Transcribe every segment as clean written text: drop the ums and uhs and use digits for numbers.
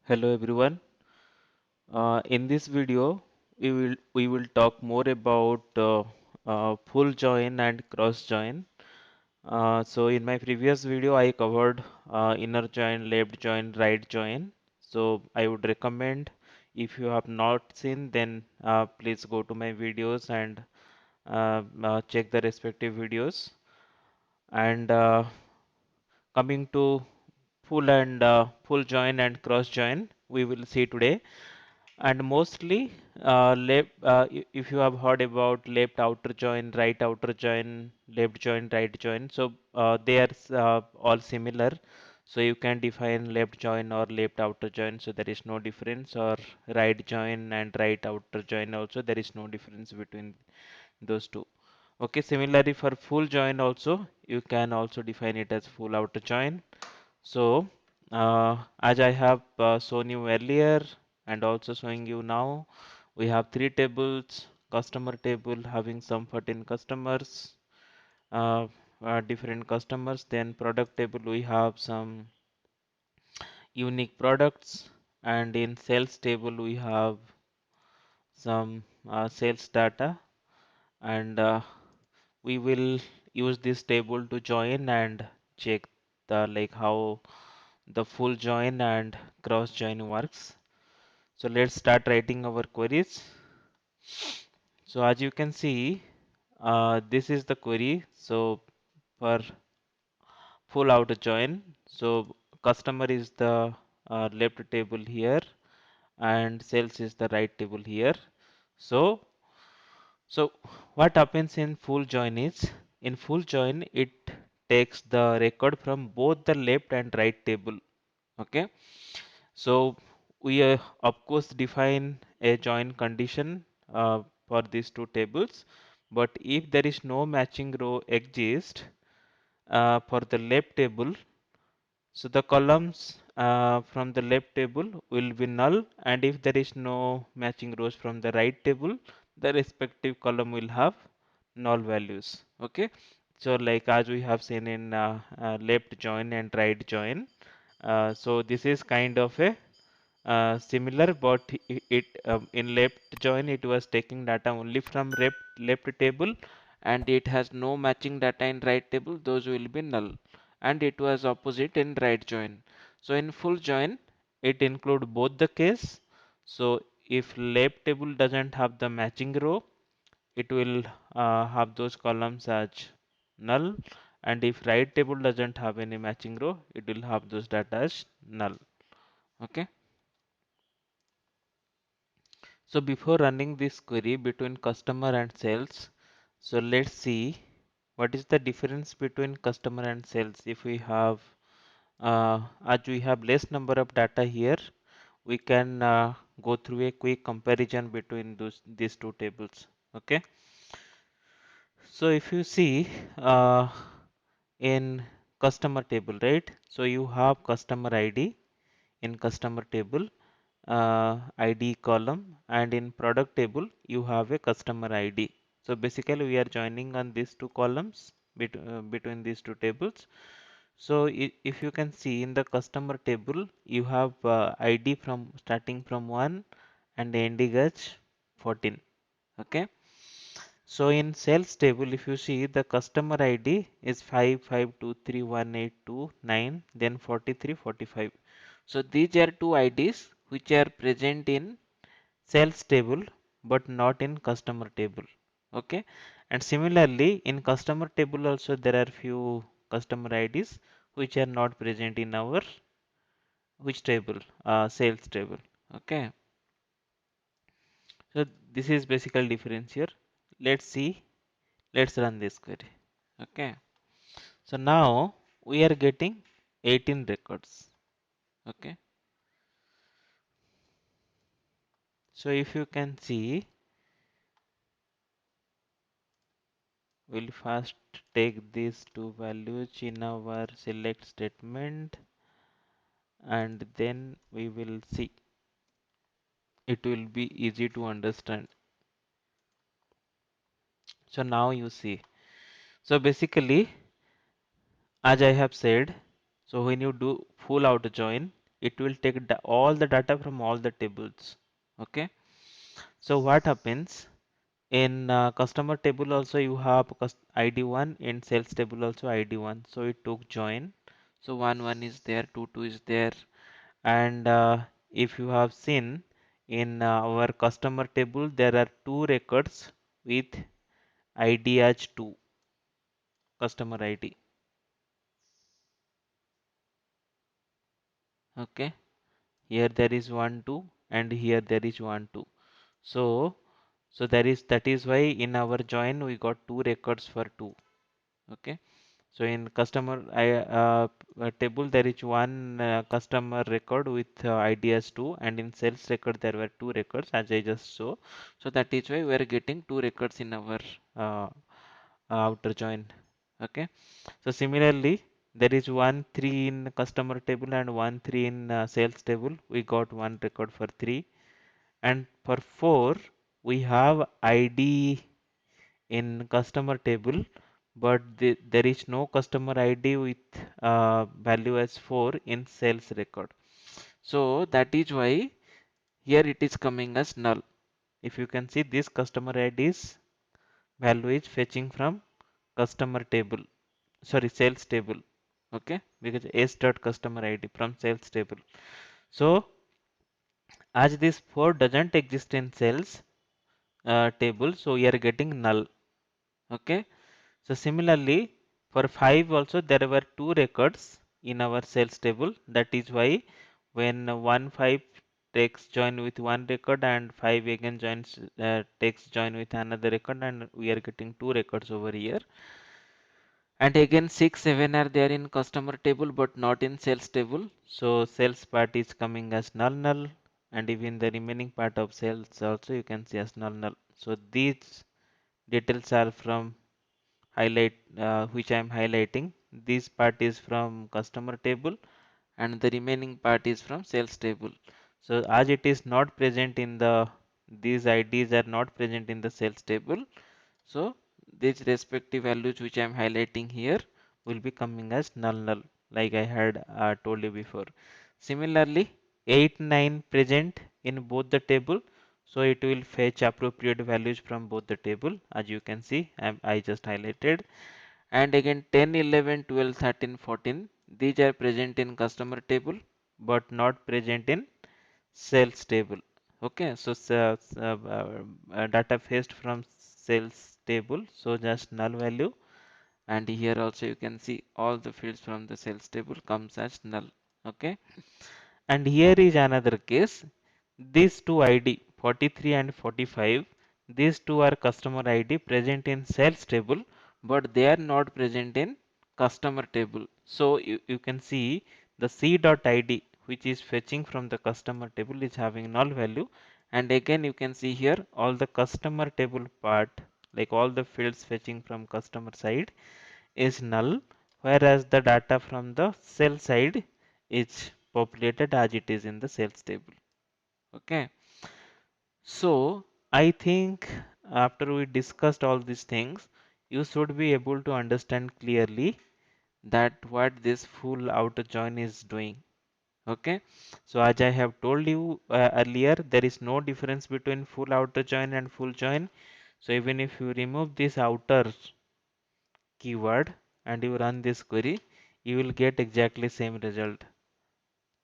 Hello everyone. In this video, we will talk more about full join and cross join. So in my previous video, I covered inner join, left join, right join. So I would recommend if you have not seen, then please go to my videos and check the respective videos. And coming to full join and cross join, we will see today. And mostly, if you have heard about left outer join, right outer join, left join, right join, so they are all similar. So you can define left join or left outer join, so there is no difference, or right join and right outer join also, there is no difference between those two. Okay, similarly for full join also, you can also define it as full outer join. So, as I have shown you earlier and also showing you now, we have three tables: customer table having some 14 customers, uh, different customers. Then product table we have some unique products, and in sales table we have some sales data, and we will use this table to join and check the like how the full join and cross join works. So let's start writing our queries. So as you can see, this is the query. So for full outer join, so customer is the left table here and sales is the right table here. So so what happens in full join is, in full join it takes the record from both the left and right table. Okay. So we of course define a join condition for these two tables, but if there is no matching row exist for the left table, so the columns from the left table will be null, and if there is no matching rows from the right table, the respective column will have null values. Okay, so like as we have seen in left join and right join, so this is kind of a similar, but in left join it was taking data only from left table, and it has no matching data in right table. Those will be null, and it was opposite in right join. So in full join, it include both the case. So if left table doesn't have the matching row, it will have those columns as null, and if right table doesn't have any matching row, it will have those data as null. Okay. So before running this query between customer and sales, so let's see what is the difference between customer and sales. If we have, as we have less number of data here, we can go through a quick comparison between these two tables. Okay. So if you see in customer table, right? So you have customer ID in customer table, ID column, and in product table you have a customer ID. So basically we are joining on these two columns between these two tables. So if you can see in the customer table, you have ID from starting from 1 and ending as 14. Okay. So in sales table, if you see, the customer ID is 55231829, then 4345. So these are two IDs which are present in sales table but not in customer table. Okay. And similarly in customer table also there are few customer IDs which are not present in our which table? Sales table. Okay. So this is basically difference here. Let's see. Let's run this query. Okay. So now we are getting 18 records. Okay. So if you can see, we'll first take these two values in our select statement, and then we will see. It will be easy to understand. So now you see. So basically, as I have said, so when you do full outer join, it will take all the data from all the tables. Okay, so what happens in customer table also you have ID1, in sales table also ID1, so it took join, so 1 is there, 2 is there, and if you have seen in our customer table there are two records with ID as 2, customer ID. Okay, here there is 1 2 and here there is 1 2. So that is why in our join we got two records for 2. Okay, so in customer table there is one customer record with ID as 2, and in sales record there were two records as I just saw. So that is why we are getting two records in our uh, outer join. Okay, so similarly there is 1 3 in customer table and 1 3 in sales table. We got one record for 3, and for 4 we have ID in customer table, but there is no customer ID with value as 4 in sales record. So that is why here it is coming as null. If you can see, this customer ID's value is fetching from customer table, sorry, sales table. Okay, because s dot customer ID from sales table. So as this 4 doesn't exist in sales table, so we are getting null. Okay, so similarly for 5 also there were two records in our sales table. That is why when 1 5 takes join with one record and 5 again joins takes join with another record, and we are getting two records over here. And again 6 7 are there in customer table but not in sales table. So sales part is coming as null null, and even the remaining part of sales also you can see as null null. So these details are from highlight which I am highlighting. This part is from customer table and the remaining part is from sales table. So as it is not present in the, these IDs are not present in the sales table, so these respective values which I am highlighting here will be coming as null null, like I had told you before. Similarly 8 9 present in both the table, so it will fetch appropriate values from both the table, as you can see I just highlighted. And again 10 11 12 13 14, these are present in customer table but not present in sales table. Okay, so data fetched from sales table, so just null value, and here also you can see all the fields from the sales table comes as null. Okay, and here is another case. These two ID 43 and 45, these two are customer ID present in sales table, but they are not present in customer table. So you can see the c.id which is fetching from the customer table is having null value, and again you can see here all the customer table part, like all the fields fetching from customer side is null, whereas the data from the sell side is populated as it is in the sales table. Okay, so I think after we discussed all these things, you should be able to understand clearly that what this full outer join is doing. Okay, so as I have told you earlier, there is no difference between full outer join and full join. So even if you remove this outer keyword and you run this query, you will get exactly same result.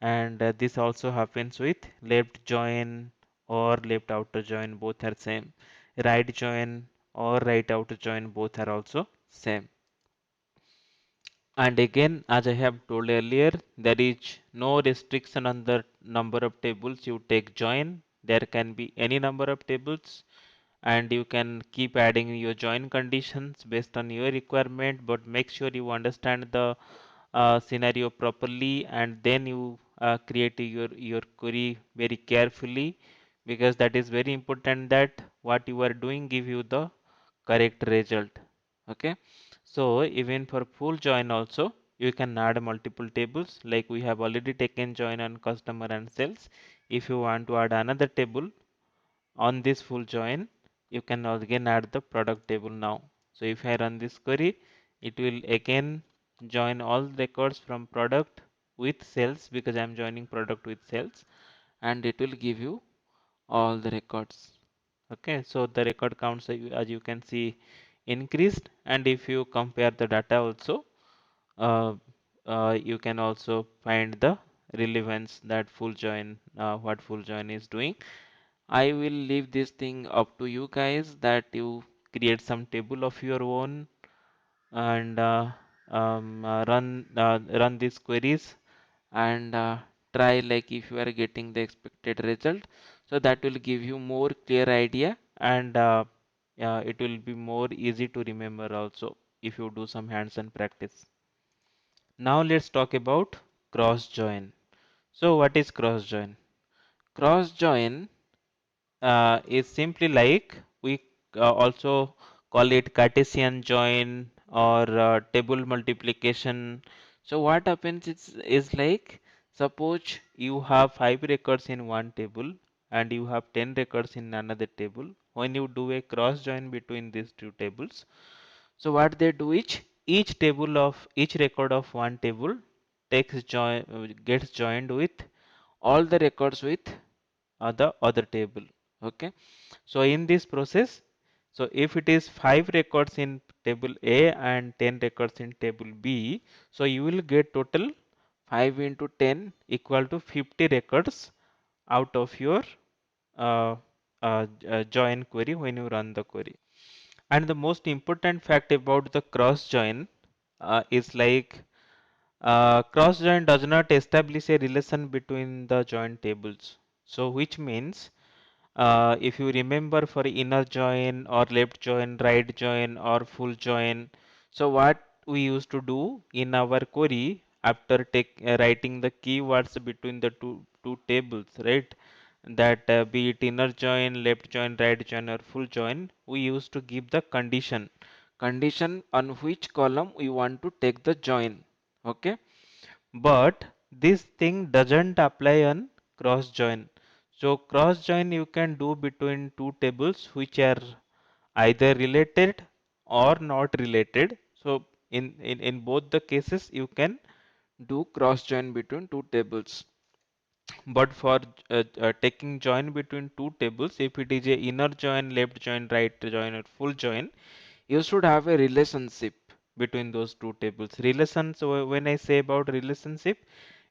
And this also happens with left join or left outer join, both are same. Right join or right outer join, both are also same. And again, as I have told earlier, there is no restriction on the number of tables you take join. There can be any number of tables, and you can keep adding your join conditions based on your requirement, but make sure you understand the scenario properly, and then you create your query very carefully, because that is very important that what you are doing give you the correct result. Okay, so even for full join also you can add multiple tables, like we have already taken join on customer and sales. If you want to add another table on this full join, you can again add the product table now. So if I run this query, it will again join all records from product with sales because I'm joining product with sales, and it will give you all the records. Okay, so the record counts, as you can see, increased, and if you compare the data also, uh, you can also find the relevance that full join, what full join is doing. I will leave this thing up to you guys, that you create some table of your own and run these queries, and try like if you are getting the expected result. So that will give you more clear idea, and it will be more easy to remember also if you do some hands-on practice. Now let's talk about cross join. So what is cross join? Cross join is simply like we also call it Cartesian join or table multiplication. So what happens is like, suppose you have 5 records in one table and you have 10 records in another table. When you do a cross join between these two tables, so what they do is each record of one table gets joined with all the records with the other table. Okay, so in this process, so if it is 5 records in table A and 10 records in table B, so you will get total 5 into 10 equal to 50 records out of your uh, join query when you run the query. And the most important fact about the cross join is like, cross join does not establish a relation between the joined tables. So which means, if you remember, for inner join or left join, right join or full join, so what we used to do in our query after writing the keywords between the two tables, right? That be it inner join, left join, right join or full join, we used to give the condition on which column we want to take the join. Okay, but this thing doesn't apply on cross join. So cross join you can do between two tables which are either related or not related. So in both the cases you can do cross join between two tables. But for taking join between two tables, if it is a inner join, left join, right join or full join, you should have a relationship between those two tables. When I say about relationship,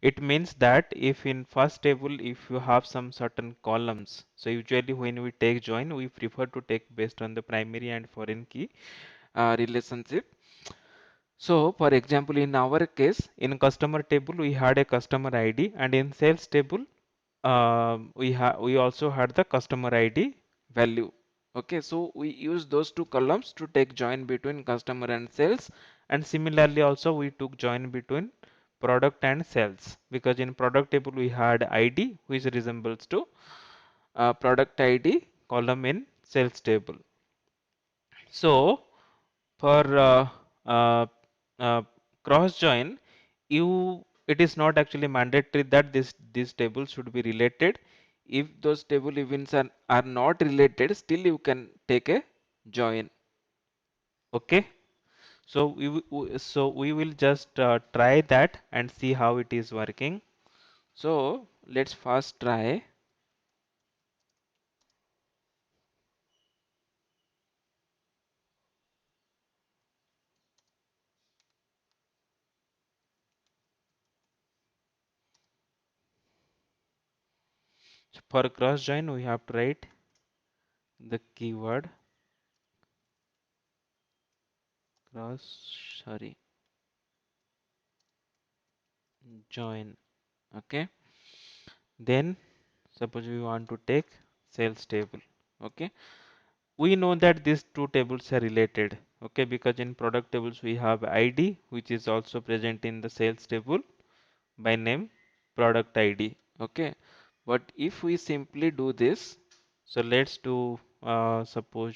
it means that if in first table if you have some certain columns, so usually when we take join we prefer to take based on the primary and foreign key relationship. So for example, in our case, in customer table we had a customer ID, and in sales table we also had the customer ID value. Okay, so we use those two columns to take join between customer and sales, and similarly also we took join between product and sales, because in product table we had ID which resembles to product ID column in sales table. So for uh, uh, cross join, it is not actually mandatory that this table should be related. If those table events are not related, still you can take a join. Okay, so we will just try that and see how it is working. So let's first try. For cross join we have to write the keyword cross, sorry, join. Okay, then suppose we want to take sales table. Okay, we know that these two tables are related. Okay, because in product tables we have ID which is also present in the sales table by name product ID. Okay, but if we simply do this, so let's do suppose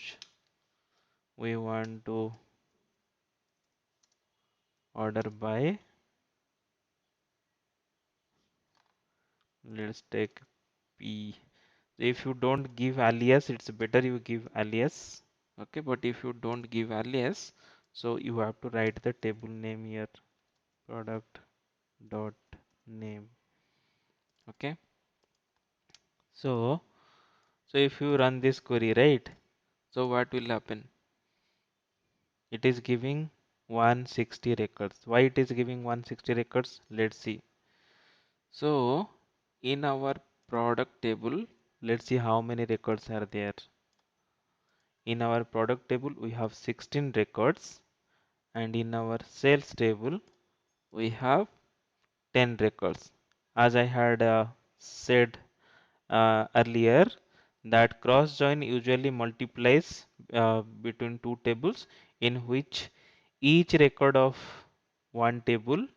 we want to order by, let's take P. If you don't give alias, it's better you give alias. Okay, but if you don't give alias, so you have to write the table name here, product dot name. Okay. So if you run this query, right? So what will happen? It is giving 160 records. Why it is giving 160 records? Let's see. So in our product table, let's see how many records are there. In our product table, we have 16 records, and in our sales table, we have 10 records. As I had said earlier, that cross join usually multiplies between two tables, in which each record of one table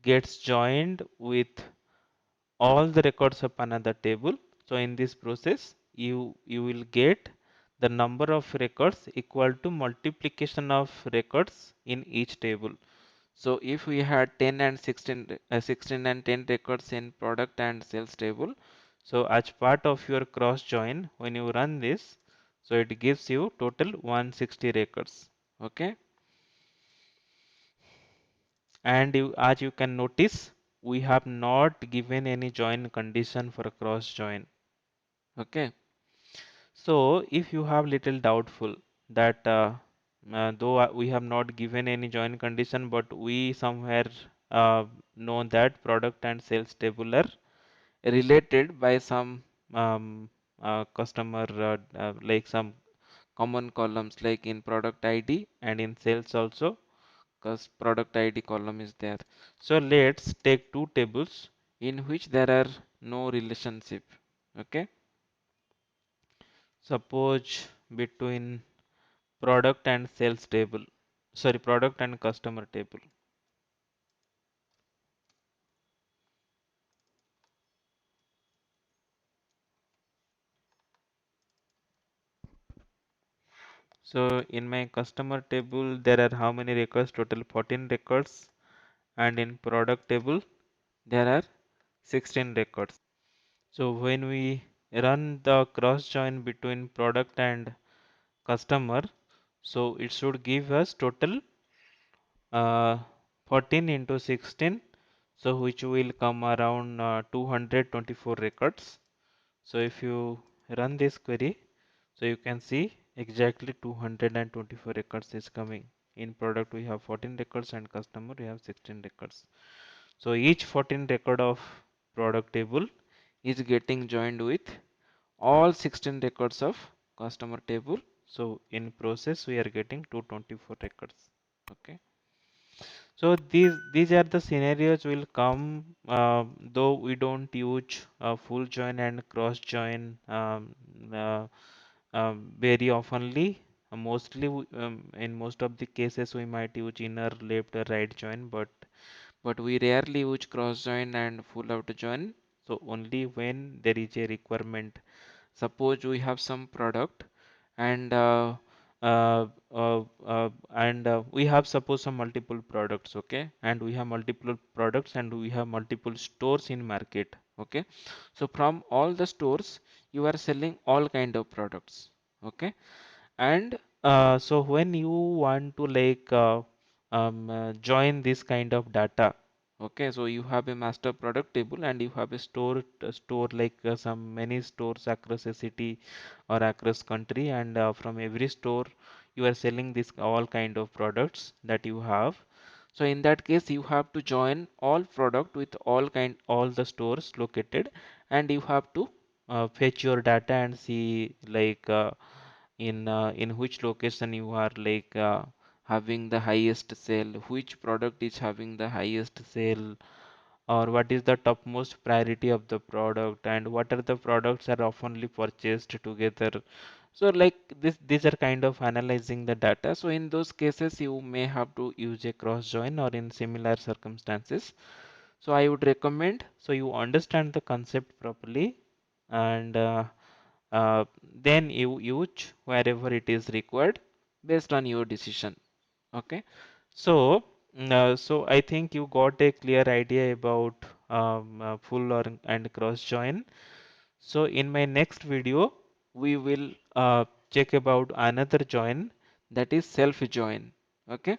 gets joined with all the records of another table. So in this process, you will get the number of records equal to multiplication of records in each table. So if we had 10 and 16, 16 and 10 records in product and sales table, so as part of your cross join, when you run this, so it gives you total 160 records. Okay. And as you can notice, we have not given any join condition for a cross join. Okay. So if you have little doubtful that though we have not given any join condition, but we somewhere know that product and sales table are related by some customer like some common columns, like in product ID and in sales also, because product ID column is there. So let's take two tables in which there are no relationship. Okay. Suppose between product and sales table, sorry, product and customer table. So in my customer table, there are how many records? Total 14 records. And in product table, there are 16 records. So when we run the cross join between product and customer, so it should give us total uh, 14 into 16, so which will come around 224 records. So if you run this query, so you can see exactly 224 records is coming. In product we have 14 records and customer we have 16 records. So each 14 record of product table is getting joined with all 16 records of customer table. So in process we are getting 224 records. Okay. So these are the scenarios will come though we don't use full join and cross join uh, very oftenly. Mostly in most of the cases we might use inner left or right join, but we rarely use cross join and full outer join. So only when there is a requirement. Suppose we have some product and we have suppose some multiple products, okay, and we have multiple products and we have multiple stores in market, okay. So from all the stores you are selling all kind of products, okay. And so when you want to like join this kind of data, okay, so you have a master product table and you have a store like some many stores across a city or across country, and from every store you are selling this all kind of products that you have. So in that case you have to join all product with all the stores located, and you have to fetch your data and see like in which location you are like having the highest sale, which product is having the highest sale, or what is the topmost priority of the product, and what are the products are oftenly purchased together. So like this, these are kind of analyzing the data. So in those cases you may have to use a cross join or in similar circumstances. So I would recommend so you understand the concept properly, and then you use wherever it is required based on your decision. Okay. So so I think you got a clear idea about full or and cross join. So in my next video we will check about another join, that is self join. Okay.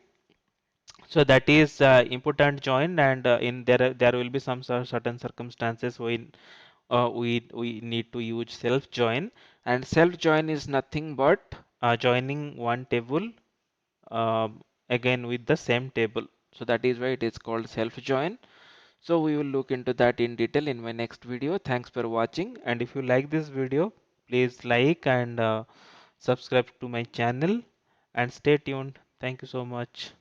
So that is important join, and in there will be some certain circumstances when we need to use self join, and self join is nothing but joining one table again with the same table. So that is why it is called self join. So we will look into that in detail in my next video. Thanks for watching, and if you like this video, please like and subscribe to my channel and stay tuned. Thank you so much.